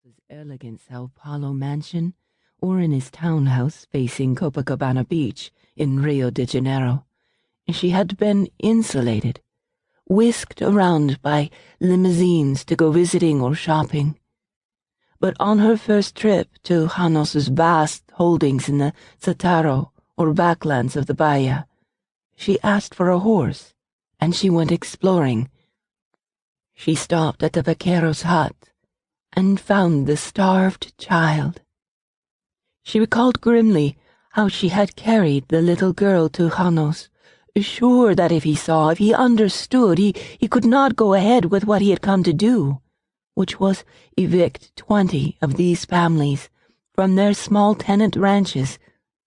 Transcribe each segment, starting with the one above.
His elegant Sao Paulo mansion, or in his townhouse facing Copacabana Beach in Rio de Janeiro, she had been insulated, whisked around by limousines to go visiting or shopping. But on her first trip to Janos's vast holdings in the Sataro or backlands of the Bahia, she asked for a horse, and she went exploring. She stopped at the vaquero's hut and found the starved child. She recalled grimly how she had carried the little girl to Janos, sure that if he understood, he could not go ahead with what he had come to do, which was evict 20 of these families from their small tenant ranches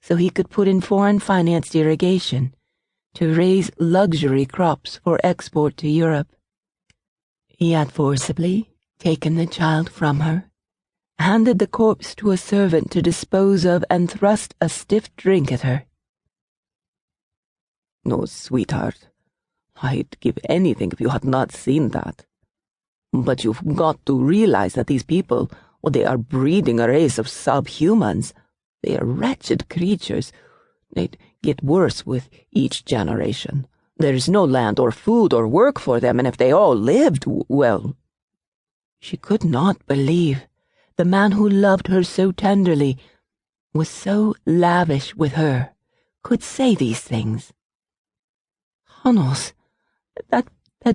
so he could put in foreign-financed irrigation to raise luxury crops for export to Europe. He had forcibly taken the child from her, handed the corpse to a servant to dispose of, and thrust a stiff drink at her. "No, sweetheart, I'd give anything if you had not seen that. But you've got to realize that these people, they are breeding a race of subhumans. They are wretched creatures. They'd get worse with each generation. There's no land or food or work for them, and if they all lived, well—" She could not believe the man who loved her so tenderly, was so lavish with her, could say these things. Janos, that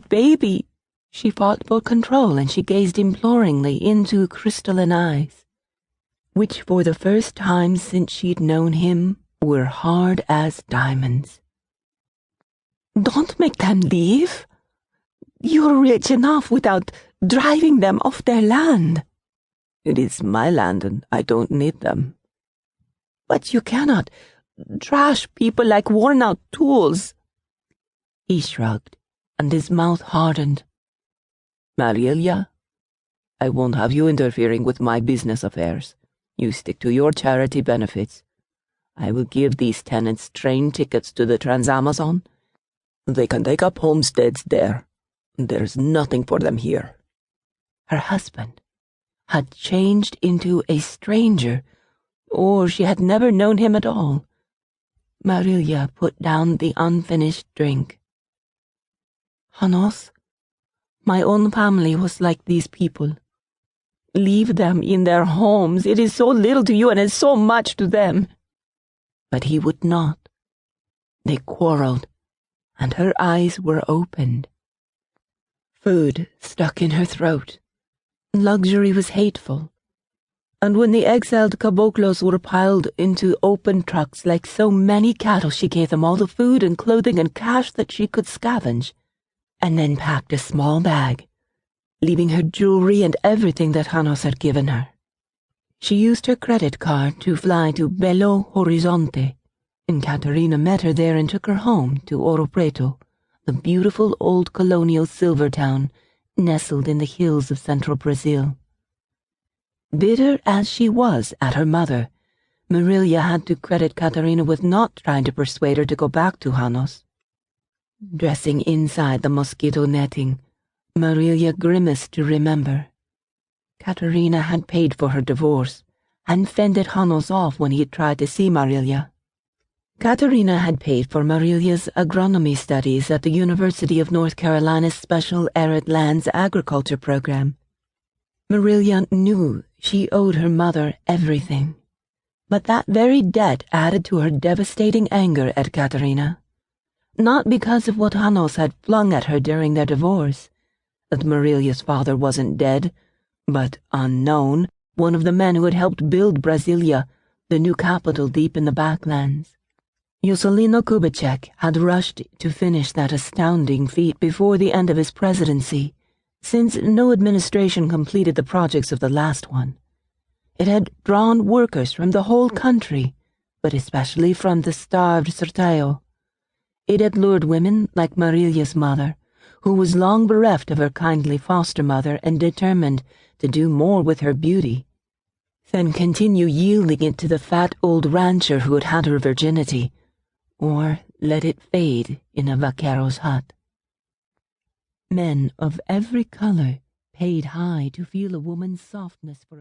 baby. She fought for control, and she gazed imploringly into crystalline eyes, which for the first time since she'd known him were hard as diamonds. "Don't make them leave. You're rich enough without driving them off their land." "It is my land, and I don't need them." "But you cannot trash people like worn-out tools." He shrugged, and his mouth hardened. "Marilia, I won't have you interfering with my business affairs. You stick to your charity benefits. I will give these tenants train tickets to the Trans-Amazon. They can take up homesteads there. There's nothing for them here." Her husband had changed into a stranger, or she had never known him at all. Marilia put down the unfinished drink. "Janos, my own family was like these people. Leave them in their homes. It is so little to you and it's so much to them." But he would not. They quarreled, and her eyes were opened. Food stuck in her throat. Luxury was hateful. And when the exiled caboclos were piled into open trucks like so many cattle, she gave them all the food and clothing and cash that she could scavenge, and then packed a small bag, leaving her jewelry and everything that Janos had given her. She used her credit card to fly to Belo Horizonte, and Caterina met her there and took her home to Ouro Preto, the beautiful old colonial silver town nestled in the hills of central Brazil. Bitter as she was at her mother, Marilia had to credit Caterina with not trying to persuade her to go back to Janos. Dressing inside the mosquito netting, Marilia grimaced to remember. Caterina had paid for her divorce and fended Janos off when he had tried to see Marilia. Caterina had paid for Marilia's agronomy studies at the University of North Carolina's Special Arid Lands Agriculture Program. Marilia knew she owed her mother everything, but that very debt added to her devastating anger at Caterina, not because of what Janos had flung at her during their divorce, that Marilia's father wasn't dead, but unknown, one of the men who had helped build Brasilia, the new capital deep in the backlands. Juscelino Kubitschek had rushed to finish that astounding feat before the end of his presidency, since no administration completed the projects of the last one. It had drawn workers from the whole country, but especially from the starved Sertão. It had lured women like Marilia's mother, who was long bereft of her kindly foster mother and determined to do more with her beauty than continue yielding it to the fat old rancher who had had her virginity, or let it fade in a vaquero's hut. Men of every color paid high to feel a woman's softness for a